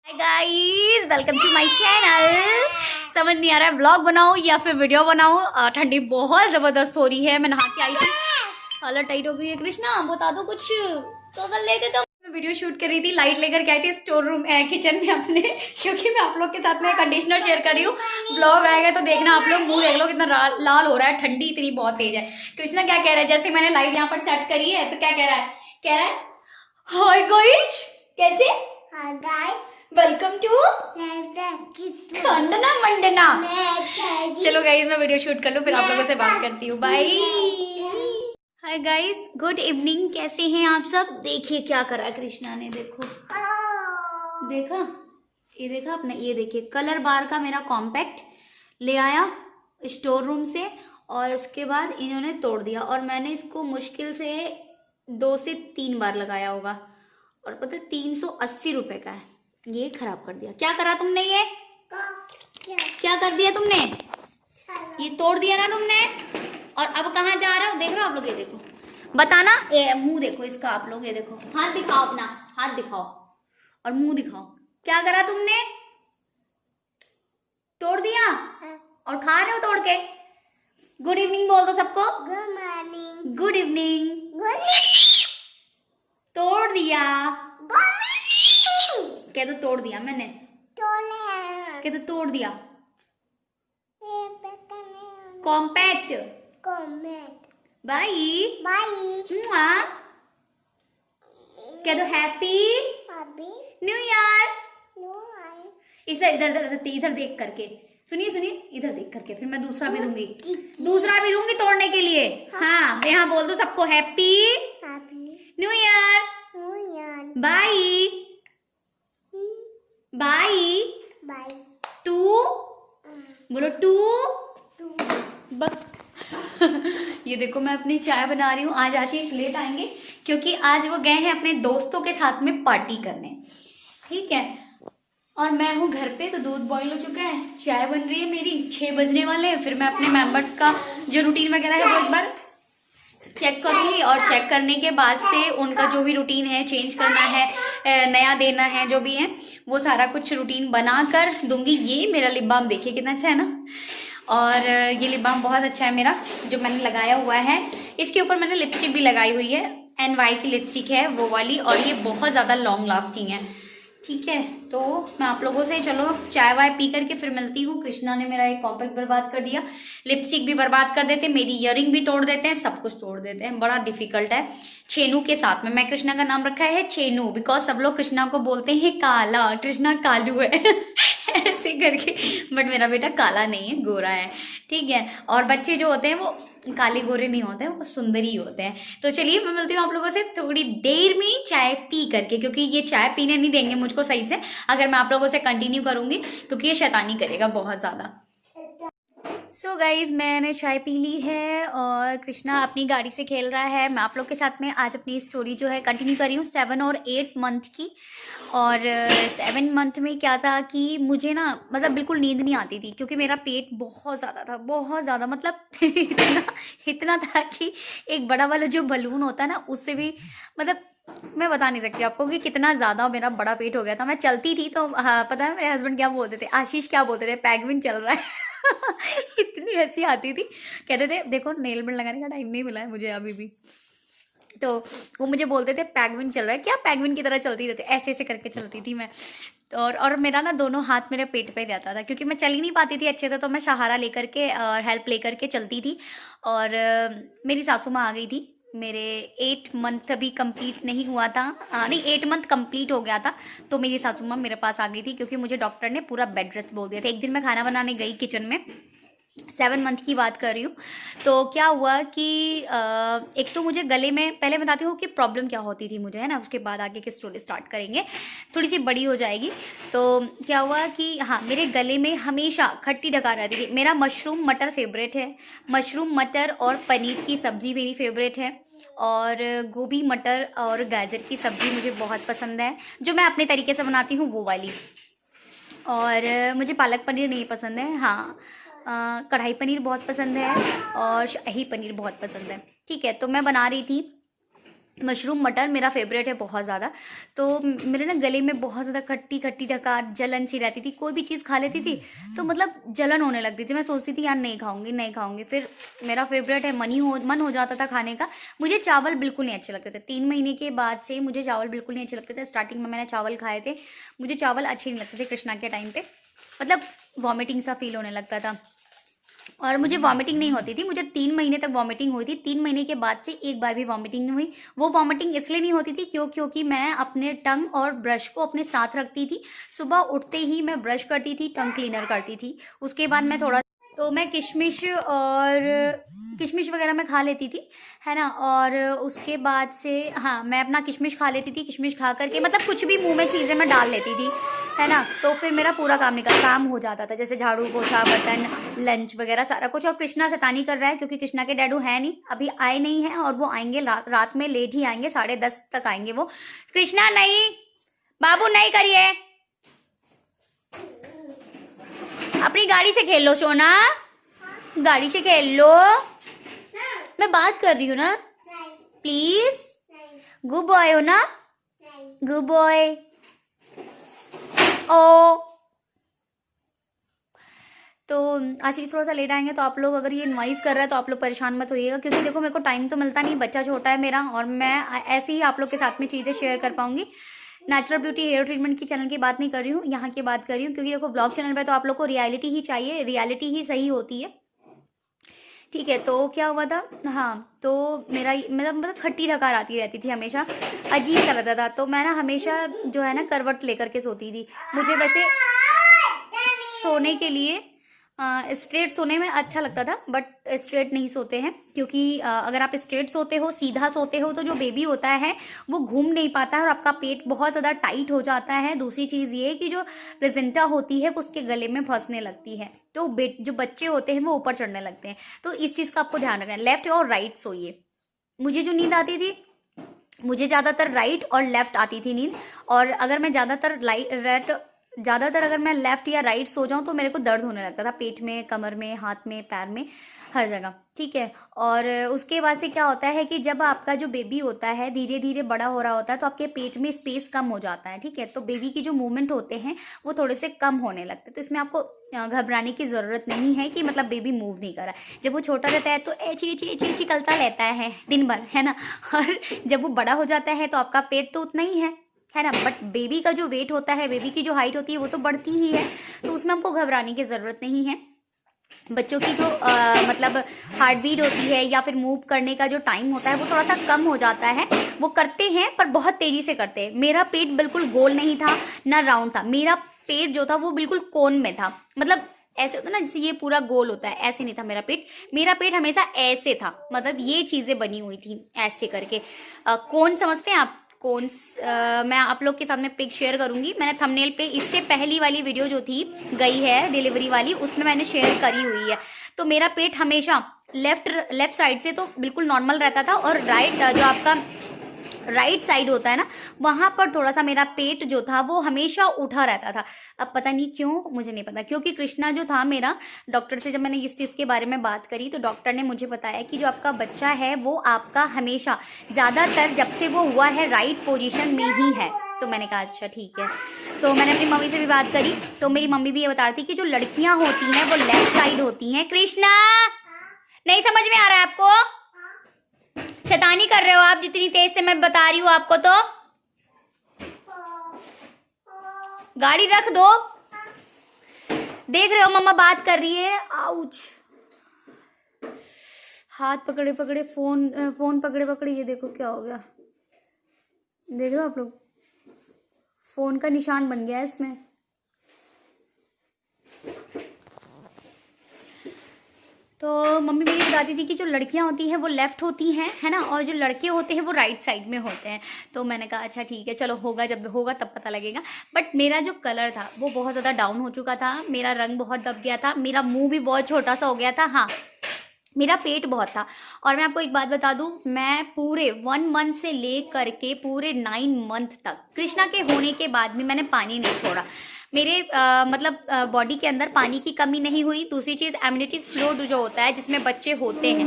Hi guys, welcome to my channel. समझ नहीं आ रहा है व्लॉग बनाऊं या फिर वीडियो बनाऊं। ठंडी बहुत जबरदस्त हो रही है। मैं नहा के आई थी, हालत टाइट हो गई है। कृष्णा बता दो कुछ तो कर लेते। तो मैं वीडियो शूट कर रही थी, लाइट लेकर के आई थी स्टोर रूम किचन में अपने, क्योंकि मैं आप लोग के साथ में कंडीशनर शेयर कर रही हूँ। ब्लॉग आएगा तो देखना आप लोग। मुंह देख लो कितना लाल हो रहा है, ठंडी इतनी बहुत तेज है। कृष्णा क्या कह रहा है? जैसे मैंने लाइट यहाँ पर सेट करी है तो क्या कह रहा है? कह रहा है हाय गाइस, कैसे? हाय गाइस, वेलकम टू खंडना मंडना। चलो गाइस, मैं वीडियो शूट कर लूं, फिर आप लोगों से बात करती हूँ। Bye. Hi guys, good evening. कैसे हैं आप सब? देखिए क्या करा कृष्णा ने, देखो देखा, ये देखा आपने? ये देखिए कलर बार का मेरा कॉम्पैक्ट ले आया स्टोर रूम से, और उसके बाद इन्होंने तोड़ दिया। और मैंने इसको मुश्किल से 2 से 3 बार लगाया होगा, और पता है 380 रुपए का है। ये खराब कर दिया। क्या करा तुमने? ये क्या कर दिया तुमने? ये तोड़ दिया ना तुमने। और अब कहाँ जा रहे हो? देख रहे हो आप लोग? ये देखो, बताना। मुंह देखो इसका आप लोग, ये देखो। हाथ दिखाओ, अपना हाथ दिखाओ और मुंह दिखाओ। क्या करा तुमने? तोड़ दिया और खा रहे हो तोड़ के। गुड इवनिंग बोल दो सबको। Good morning. Good evening. तोड़ दिया। क्या तो तोड़ दिया मैंने? क्या तो तोड़ दिया? कॉम्पैक्ट। Bye bye. क्या तो हैप्पी न्यू ईयर। इधर इधर इधर इधर देख करके सुनिए सुनिए, इधर देख करके। फिर मैं दूसरा भी दूंगी, दूसरा भी दूंगी तोड़ने के लिए। हाँ, यहाँ बोल दो सबको happy new year. Bye bye bye. Two बोलो, टू। ये देखो, मैं अपनी चाय बना रही हूँ। आज आशीष लेट आएंगे क्योंकि आज वो गए हैं अपने दोस्तों के साथ में पार्टी करने, ठीक है। और मैं हूँ घर पे, तो दूध बॉईल हो चुका है, चाय बन रही है मेरी। 6 बजने वाले हैं। फिर मैं अपने मेंबर्स का जो रूटीन वगैरह है वो एक बार चेक करूंगी, और चेक करने के बाद से उनका जो भी रूटीन है चेंज करना है, नया देना है, जो भी है वो सारा कुछ रूटीन बना कर दूंगी। ये मेरा लिप बाम देखिए कितना अच्छा है ना। और ये लिप बाम बहुत अच्छा है मेरा, जो मैंने लगाया हुआ है। इसके ऊपर मैंने लिपस्टिक भी लगाई हुई है, NY की लिपस्टिक है वो वाली, और ये बहुत ज़्यादा लॉन्ग लास्टिंग है, ठीक है। तो मैं आप लोगों से चलो चाय वाय पी करके फिर मिलती हूँ। कृष्णा ने मेरा एक कॉम्पैक्ट बर्बाद कर दिया, लिपस्टिक भी बर्बाद कर देते, मेरी इयरिंग भी तोड़ देते हैं, सब कुछ तोड़ देते हैं। बड़ा डिफिकल्ट है। छेनू के साथ में मैं कृष्णा का नाम रखा है छेनू, बिकॉज सब लोग कृष्णा को बोलते हैं काला, कृष्णा कालू है ऐसे करके। बट मेरा बेटा काला नहीं है, गोरा है, ठीक है। और बच्चे जो होते हैं वो काले गोरे नहीं होते हैं, वो सुंदरी होते हैं। तो चलिए मैं मिलती हूँ आप लोगों से थोड़ी देर में चाय पी करके, क्योंकि ये चाय पीने नहीं देंगे मुझको सही से अगर मैं आप लोगों से कंटिन्यू करूंगी, क्योंकि ये शैतानी करेगा बहुत ज़्यादा। सो गाइज, मैंने चाय पी ली है और कृष्णा अपनी गाड़ी से खेल रहा है। मैं आप लोग के साथ में आज अपनी स्टोरी जो है कंटिन्यू कर रही हूँ 7 और 8 मंथ की। और 7 मंथ में क्या था कि मुझे ना मतलब बिल्कुल नींद नहीं आती थी, क्योंकि मेरा पेट बहुत ज़्यादा था, बहुत ज़्यादा। मतलब इतना था कि एक बड़ा वाला जो बलून होता है ना, उससे भी मतलब मैं बता नहीं सकती आपको कि कितना ज़्यादा मेरा बड़ा पेट हो गया था। मैं चलती थी तो हाँ, पता है मेरे हस्बैंड क्या बोलते थे, आशीष क्या बोलते थे, पैगविन चल रहा है इतनी हंसी आती थी। कहते थे देखो नेल पेंट लगाने का टाइम नहीं मिला है मुझे अभी भी, तो वो मुझे बोलते थे पैगविन चल रहा है क्या, पैगविन की तरह चलती रहती, ऐसे ऐसे करके चलती थी मैं। और मेरा ना दोनों हाथ मेरे पेट पे रहता था, क्योंकि मैं चल ही नहीं पाती थी अच्छे से, तो मैं सहारा लेकर के और हेल्प लेकर के चलती थी। और मेरी सासू माँ आ गई थी। मेरे 8 मंथ अभी कंप्लीट नहीं हुआ था, नहीं 8 मंथ कंप्लीट हो गया था, तो मेरी सासू माँ मेरे पास आ गई थी, क्योंकि मुझे डॉक्टर ने पूरा बेड रेस्ट बोल दिया था। एक दिन मैं खाना बनाने गई किचन में, 7 मंथ की बात कर रही हूँ। तो क्या हुआ कि एक तो मुझे गले में, पहले बताती हूँ कि प्रॉब्लम क्या होती थी मुझे, है ना, उसके बाद आगे की स्टोरी स्टार्ट करेंगे, थोड़ी सी बड़ी हो जाएगी। तो क्या हुआ कि हाँ, मेरे गले में हमेशा खट्टी डकार रहती थी। मेरा मशरूम मटर फेवरेट है, मशरूम मटर और पनीर की सब्ज़ी मेरी फेवरेट है, और गोभी मटर और गाजर की सब्ज़ी मुझे बहुत पसंद है, जो मैं अपने तरीके से बनाती हूँ वो वाली। और मुझे पालक पनीर नहीं पसंद है। हाँ, कढ़ाई पनीर बहुत पसंद है और शाही पनीर बहुत पसंद है, ठीक है। तो मैं बना रही थी मशरूम मटर मेरा फेवरेट है बहुत ज़्यादा। तो मेरे ना गले में बहुत ज़्यादा खट्टी खट्टी डकार जलन सी रहती थी, कोई भी चीज़ खा लेती थी तो मतलब जलन होने लगती थी। मैं सोचती थी यार नहीं खाऊंगी नहीं खाऊंगी, फिर मेरा फेवरेट है, मन हो जाता था खाने का। मुझे चावल बिल्कुल नहीं अच्छे लगते थे, 3 महीने के बाद से मुझे चावल बिल्कुल नहीं अच्छे लगते थे। स्टार्टिंग में मैंने चावल खाए थे, मुझे चावल अच्छे नहीं लगते थे कृष्णा के टाइम पे, मतलब वॉमिटिंग सा फील होने लगता था। और मुझे वॉमिटिंग नहीं होती थी, मुझे 3 महीने तक वॉमिटिंग हुई थी। 3 महीने के बाद से एक बार भी वॉमिटिंग नहीं हुई। वो वॉमिटिंग इसलिए नहीं होती थी क्योंकि मैं अपने टंग और ब्रश को अपने साथ रखती थी। सुबह उठते ही मैं ब्रश करती थी, टंग क्लीनर करती थी, उसके बाद मैं थोड़ा तो मैं किशमिश वगैरह मैं खा लेती थी, है ना। और उसके बाद से हाँ मैं अपना किशमिश खा लेती थी, किशमिश खा करके मतलब कुछ भी मुंह में चीज़ें मैं डाल लेती थी, है ना। तो फिर मेरा पूरा काम हो जाता था, जैसे झाड़ू पोछा बर्तन लंच वगैरह सारा कुछ। और कृष्णा शैतानी कर रहा है क्योंकि कृष्णा के डैडू है नहीं, अभी आए नहीं है, और वो आएंगे रात में, लेट ही आएंगे, 10:30 तक आएंगे वो। कृष्णा नहीं, बाबू नहीं करिए, अपनी गाड़ी से खेल लो सोना, गाड़ी से खेल लो, मैं बात कर रही हूँ ना, प्लीज। गुड बॉय हो ना, गुड बॉय। ओ तो आशीष थोड़ा सा लेट आएंगे, तो आप लोग अगर ये नॉइस कर रहा है तो आप लोग परेशान मत होइएगा, क्योंकि देखो मेरे को टाइम तो मिलता नहीं, बच्चा छोटा है मेरा, और मैं ऐसे ही आप लोग के साथ में चीज़ें शेयर कर पाऊंगी। नेचुरल ब्यूटी हेयर ट्रीटमेंट की चैनल की बात नहीं कर रही हूँ, यहाँ की बात कर रही हूँ, क्योंकि देखो ब्लॉग चैनल पे तो आप लोग को रियलिटी ही चाहिए, रियलिटी ही सही होती है, ठीक है। तो क्या हुआ था, हाँ तो मेरा मतलब खट्टी डकार आती रहती थी हमेशा, अजीब सा लगता था। तो मैं ना हमेशा जो है ना करवट लेकर के सोती थी। मुझे वैसे सोने के लिए स्ट्रेट सोने में अच्छा लगता था, बट स्ट्रेट नहीं सोते हैं, क्योंकि अगर आप स्ट्रेट सोते हो, सीधा सोते हो, तो जो बेबी होता है वो घूम नहीं पाता है और आपका पेट बहुत ज़्यादा टाइट हो जाता है। दूसरी चीज़ ये कि जो प्लेसेंटा होती है वो उसके गले में फंसने लगती है, तो जो बच्चे होते हैं वो ऊपर चढ़ने लगते हैं। तो इस चीज़ का आपको ध्यान रखना है, लेफ्ट और राइट सोइए। मुझे जो नींद आती थी, मुझे ज़्यादातर राइट और लेफ्ट आती थी नींद, और अगर मैं ज़्यादातर अगर मैं लेफ्ट या राइट सो जाऊं तो मेरे को दर्द होने लगता था, पेट में, कमर में, हाथ में, पैर में, हर जगह, ठीक है। और उसके बाद से क्या होता है कि जब आपका जो बेबी होता है धीरे धीरे बड़ा हो रहा होता है, तो आपके पेट में स्पेस कम हो जाता है, ठीक है। तो बेबी की जो मूवमेंट होते हैं वो थोड़े से कम होने लगते हैं। तो इसमें आपको घबराने की ज़रूरत नहीं है कि मतलब बेबी मूव नहीं कर रहा है। जब वो छोटा रहता है तो ऐची ऐची ऐची ऐची करता रहता है दिन भर, है ना। और जब वो बड़ा हो जाता है तो आपका पेट तो उतना ही है ना, बट बेबी का जो वेट होता है, बेबी की जो हाइट होती है वो तो बढ़ती ही है, तो उसमें हमको घबराने की ज़रूरत नहीं है। बच्चों की जो मतलब हार्ट बीट होती है या फिर मूव करने का जो टाइम होता है वो थोड़ा सा कम हो जाता है, वो करते हैं पर बहुत तेजी से करते हैं। मेरा पेट बिल्कुल गोल नहीं था ना राउंड था, मेरा पेट जो था वो बिल्कुल कोन में था, मतलब ऐसे होता ना जैसे ये पूरा गोल होता है, ऐसे नहीं था मेरा पेट हमेशा ऐसे था, मतलब ये चीज़ें बनी हुई थी ऐसे करके। कौन समझते हैं आप कौन? मैं आप लोग के सामने पिक शेयर करूंगी, मैंने थंबनेल पे इससे पहली वाली वीडियो जो थी गई है डिलीवरी वाली, उसमें मैंने शेयर करी हुई है। तो मेरा पेट हमेशा लेफ्ट साइड से तो बिल्कुल नॉर्मल रहता था, और राइट जो आपका राइट साइड होता है ना, वहां पर थोड़ा सा मेरा पेट जो था वो हमेशा उठा रहता था। अब पता नहीं क्यों, मुझे नहीं पता, क्योंकि कृष्णा जो था मेरा, डॉक्टर से जब मैंने इस चीज़ के बारे में बात करी तो डॉक्टर ने मुझे बताया कि जो आपका बच्चा है वो आपका हमेशा ज़्यादातर जब से वो हुआ है राइट पोजिशन में ही है। तो मैंने कहा अच्छा ठीक है। तो मैंने अपनी मम्मी से भी बात करी, तो मेरी मम्मी भी ये बता रही थी कि जो लड़कियां होती हैं वो लेफ्ट साइड होती हैं। कृष्णा नहीं समझ में आ रहा है आपको? शैतानी कर रहे हो आप, जितनी तेज से मैं बता रही हूँ आपको। तो गाड़ी रख दो, देख रहे हो मम्मा बात कर रही है। आउच, हाथ पकड़े पकड़े फोन पकड़े पकड़े, ये देखो क्या हो गया, देख रहे हो आप लोग, फोन का निशान बन गया है इसमें। तो मम्मी मेरी बताती थी कि जो लड़कियां होती हैं वो लेफ्ट होती हैं, है ना, और जो लड़के होते हैं वो राइट साइड में होते हैं। तो मैंने कहा अच्छा ठीक है, चलो होगा, जब होगा तब पता लगेगा। बट मेरा जो कलर था वो बहुत ज़्यादा डाउन हो चुका था, मेरा रंग बहुत दब गया था, मेरा मुंह भी बहुत छोटा सा हो गया था, हाँ मेरा पेट बहुत था। और मैं आपको एक बात बता दूं, मैं पूरे 1 मंथ से ले करके पूरे 9 मंथ तक कृष्णा के होने के बाद भी मैंने पानी नहीं छोड़ा। मेरे मतलब बॉडी के अंदर पानी की कमी नहीं हुई। दूसरी चीज़ इम्यूनिटी फ्लूइड जो होता है जिसमें बच्चे होते हैं,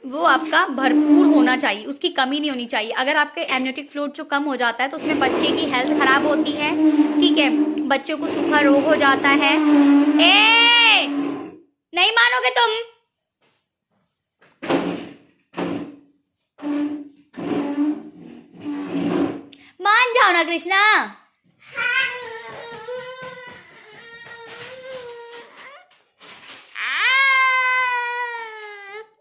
वो आपका भरपूर होना चाहिए, उसकी कमी नहीं होनी चाहिए। अगर आपके एमनियोटिक फ्लूइड जो कम हो जाता है तो उसमें बच्चे की हेल्थ खराब होती है, ठीक है, बच्चों को सूखा रोग हो जाता है। ए नहीं मानोगे तुम। मान जाओ ना कृष्णा।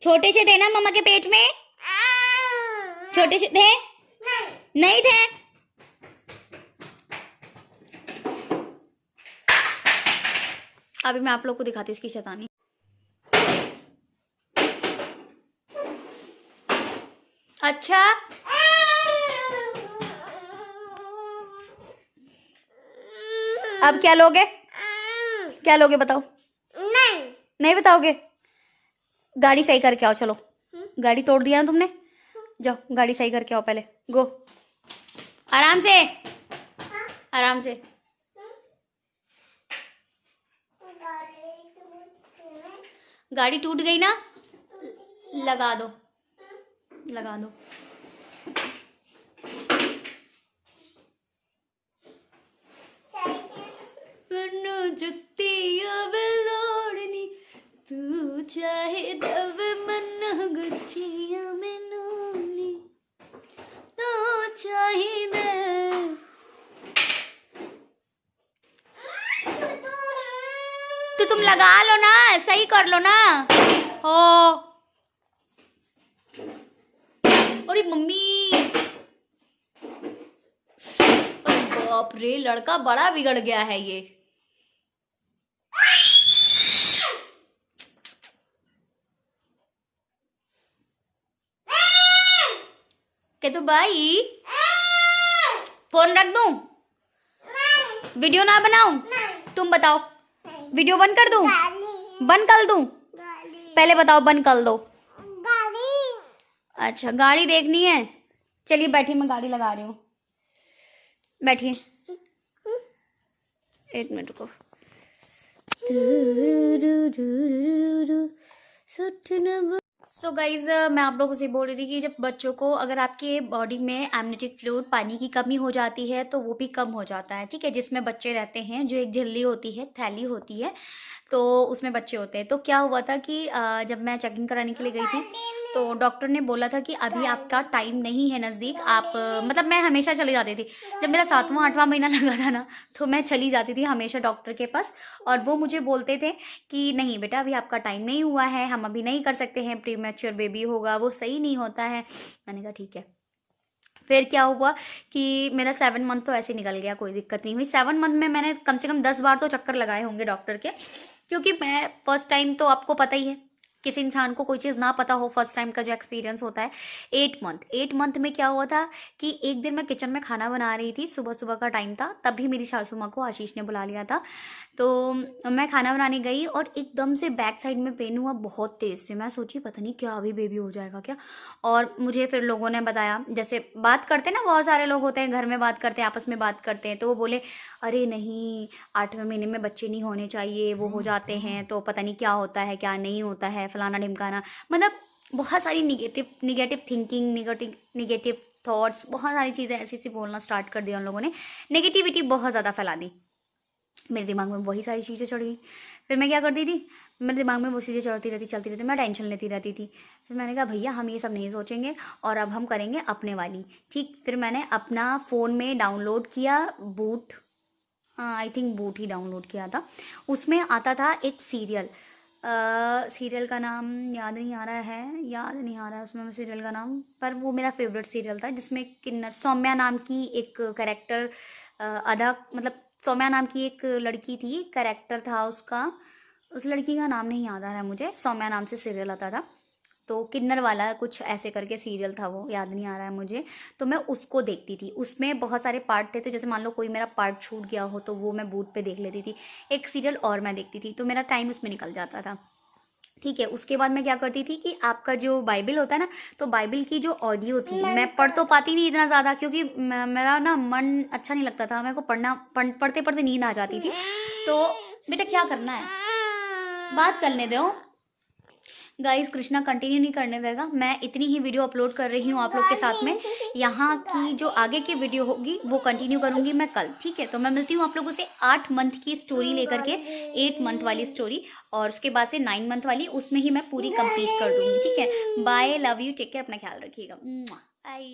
छोटे से थे ना मम्मा के पेट में? छोटे से थे? नहीं थे। अभी मैं आप लोग को दिखाती हूँ इसकी शैतानी। अच्छा अब क्या लोगे? क्या लोगे बताओ? नहीं बताओगे? गाड़ी सही करके आओ, चलो। गाड़ी तोड़ दिया ना तुमने, जाओ गाड़ी सही करके आओ पहले, गो। आराम से, आराम से। गाड़ी टूट गई ना, लगा दो, लगा दो। तू चाहे दब मन गुचिया में नोनी, तू चाहे दे। तो तुम लगा लो ना, सही कर लो ना। हो अरे मम्मी, अरे बाप रे, लड़का बड़ा बिगड़ गया है ये। क्या तो भाई, फोन रख दूं? वीडियो ना बनाऊं? तुम बताओ, वीडियो बंद कर दूं? बंद कर दूं? पहले बताओ, बंद कर दो। अच्छा गाड़ी देखनी है, चलिए बैठिए, मैं गाड़ी लगा रही हूँ, बैठिए। एक मिनट को। सो गाइज मैं आप लोगों से बोल रही थी कि जब बच्चों को, अगर आपके बॉडी में एमनियोटिक फ्लूइड, पानी की कमी हो जाती है तो वो भी कम हो जाता है, ठीक है। जिसमें बच्चे रहते हैं, जो एक झिल्ली होती है, थैली होती है, तो उसमें बच्चे होते हैं। तो क्या हुआ था कि जब मैं चेकिंग कराने के लिए गई थी तो डॉक्टर ने बोला था कि अभी आपका टाइम नहीं है नज़दीक, आप मतलब मैं हमेशा चली जाती थी, जब मेरा 7वां 8वां महीना लगा था ना, तो मैं चली जाती थी हमेशा डॉक्टर के पास, और वो मुझे बोलते थे कि नहीं बेटा अभी आपका टाइम नहीं हुआ है, हम अभी नहीं कर सकते हैं, प्रीमैच्योर बेबी होगा, वो सही नहीं होता है। मैंने कहा ठीक है। फिर क्या हुआ कि मेरा 7 मंथ तो ऐसे निकल गया, कोई दिक्कत नहीं हुई। 7 मंथ में मैंने कम से कम 10 बार तो चक्कर लगाए होंगे डॉक्टर के, क्योंकि मैं फर्स्ट टाइम, तो आपको पता ही है किसी इंसान को कोई चीज़ ना पता हो, फर्स्ट टाइम का जो एक्सपीरियंस होता है। 8 मंथ में क्या हुआ था कि एक दिन मैं किचन में खाना बना रही थी, सुबह सुबह का टाइम था, तभी मेरी सासू माँ को आशीष ने बुला लिया था। तो मैं खाना बनाने गई और एकदम से बैक साइड में पेन हुआ बहुत तेज़ से। मैं सोची पता नहीं क्या, अभी बेबी हो जाएगा क्या। और मुझे फिर लोगों ने बताया, जैसे बात करते ना, बहुत सारे लोग होते हैं घर में, बात करते हैं, आपस में बात करते हैं, तो वो बोले अरे नहीं 8वें महीने में बच्चे नहीं होने चाहिए, वो हो जाते हैं तो पता नहीं क्या होता है क्या नहीं होता है, फलाना ढिमकाना। मतलब बहुत सारी निगेटिव थिंकिंग, निगेटिव थॉट्स, बहुत सारी चीज़ें ऐसी ऐसी बोलना स्टार्ट कर दिया उन लोगों ने, नेगेटिविटी बहुत ज़्यादा फैला दी। मेरे दिमाग में वही सारी चीज़ें चढ़ गई। फिर मैं क्या करती थी, मेरे दिमाग में वो चीज़ें चलती रहती, मैं टेंशन लेती रहती थी। फिर मैंने कहा भैया हम ये सब नहीं सोचेंगे और अब हम करेंगे अपने वाली, ठीक। फिर मैंने अपना फ़ोन में डाउनलोड किया boot, I think boot he download किया था। उसमें आता था एक सीरियल, सीरियल का नाम याद नहीं आ रहा है उसमें सीरियल का नाम, पर वो मेरा फेवरेट सीरियल था, जिसमें किन्नर सौम्या नाम की एक कैरेक्टर अदा, मतलब सौम्या नाम की एक लड़की थी, कैरेक्टर था उसका, उस लड़की का नाम नहीं याद आ रहा है मुझे, सौम्या नाम से सीरियल आता था। तो किन्नर वाला कुछ ऐसे करके सीरियल था, वो याद नहीं आ रहा है मुझे। तो मैं उसको देखती थी, उसमें बहुत सारे पार्ट थे, तो जैसे मान लो कोई मेरा पार्ट छूट गया हो तो वो मैं बूट पे देख लेती थी, एक सीरियल और मैं देखती थी, तो मेरा टाइम उसमें निकल जाता था, ठीक है। उसके बाद मैं क्या करती थी कि आपका जो बाइबल होता है ना, तो बाइबल की जो ऑडियो थी, मैं पढ़ तो पाती नहीं इतना ज़्यादा, क्योंकि मेरा ना मन अच्छा नहीं लगता था, मेरे को पढ़ते पढ़ते नींद आ जाती थी। तो बेटा क्या करना है, बात करने दो, गाइस कृष्णा कंटिन्यू नहीं करने देगा, मैं इतनी ही वीडियो अपलोड कर रही हूँ आप लोग के साथ में। यहाँ की जो आगे की वीडियो होगी वो कंटिन्यू करूँगी मैं कल, ठीक है। तो मैं मिलती हूँ आप लोगों से 8 मंथ की स्टोरी लेकर के, 8 मंथ वाली स्टोरी, और उसके बाद से 9 मंथ वाली, उसमें ही मैं पूरी कंप्लीट कर दूँगी, ठीक है। Bye, love you, take care, अपना ख्याल रखिएगा, बाय।